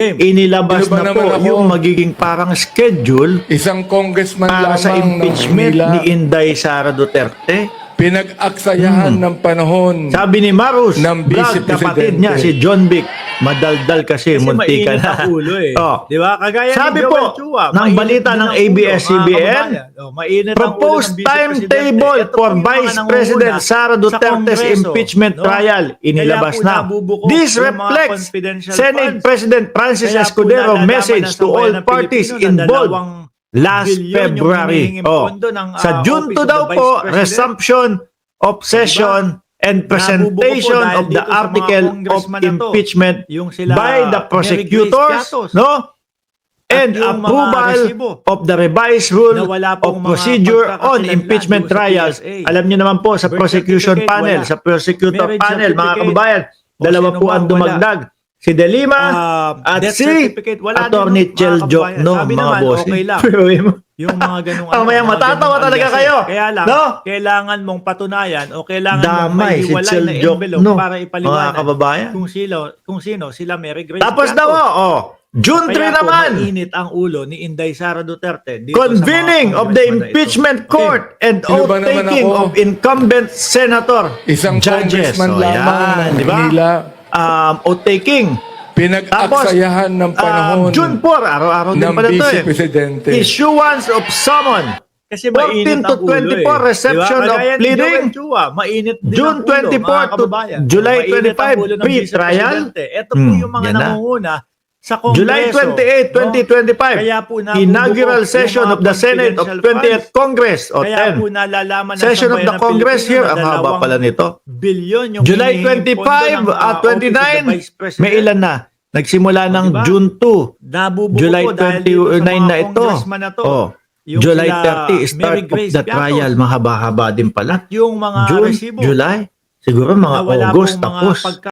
inilabas Sino ba na naman po ako? yung magiging parang schedule Isang congressman para sa lamang ng impeachment Manila, ni Inday Sara Duterte. pinag-aksayahan ng panahon. Sabi ni Marus, Ng vlog, kapatid vice-presidente. niya si John Vic, madaldal kasi muntika mainit na. ang ulo eh. Oh. Di ba? Kagaya Sabi ni Joel po, Chua, ng mainit balita din ng ang ulo, ABS-CBN, mga kababayan. Mainit ang ulo proposed ng vice-presidente. timetable Ito po for yung mga Vice nangunguna President Sara sa Duterte's Kongreso, impeachment no? trial. Inilabas Kaya po na. nabubuko This yung mga reflects confidential Senate funds. President Francis Kaya po Escudero nalalaman message na sa to all bayan ng parties Pilipino na involved 2 last bilyon yung February. hinihinging pondo ng, Sa June Office 2 of the daw Vice po, President. resumption of session and presentation Nabubuko po of the dahil dito sa mga article of congressman na to, impeachment yung sila by the Mary Grace prosecutors, Piatos, no? at And yung mga approval resibo of the revised na rule wala of pong mga procedure on pagkakakilanlan impeachment doon sa trials. PSA. Alam niyo naman po sa Birth prosecution certificate, panel, wala. sa prosecutor Marriage panel, mga certificate, kababayan, o dalawa sino po man, ang wala. dumagdag. Si De Lima at death si certificate, wala Attorney din, no, mga Cheljo. kababayan. No, Sabi mga naman, boss. okay lang. Yung mga ganung Mamaya mga matatawa ganung talaga algasin. kayo. Kaya lang, No? kailangan mong patunayan o kailangan mong Damay, may si hiwalay na Cheljo. envelope No, para mga ipaliwanag kababayan. kung sino sila Mary Grace Tapos Piatos. daw, June 3 Kaya po, naman. mainit ang ulo ni Inday Sara Duterte dito Convening sa mga of the congressman na ito. impeachment Okay. court and Sino ba naman oath-taking ako? of incumbent senator Isang judges. congressman So, lamang yan, ng di ba? Manila, Oath-taking. pinag-aksayahan ng panahon June 4, araw-araw din ng pala ito vice-presidente. Issuance of summon. Kasi mainit 14 to ang ulo 24 reception Diba? of Kagaya ni pleading. Joel Chua, mainit din June ang ulo, 24 mga to kababayan. July Mainit ang 25 ulo ng pre-trial. vice-presidente. Ito po yung mga Yan na. nangunguna sa Kongreso. July 28, no? 2025. Kaya po nabubuko Inaugural yung session mga of the Senate of confidential 20th funds. Congress. O Kaya 10. po nalalaman na Session sa of bayan the ng Congress Pilipino here. na Ang haba 2 pala nito. bilyon yung July hinihinging pondo 25 ng, at Office of the 29. Vice President. May ilan na? Nagsimula ng diba? June 2. Nabubuko July po dahil dito sa 29 mga na ito. congressman na to. July Yung sila 30, start Mary of Grace the Piatos. trial. Mahaba-haba din pala. Yung mga June, resibo July, siguro na mga wala August pong mga tapos. pagka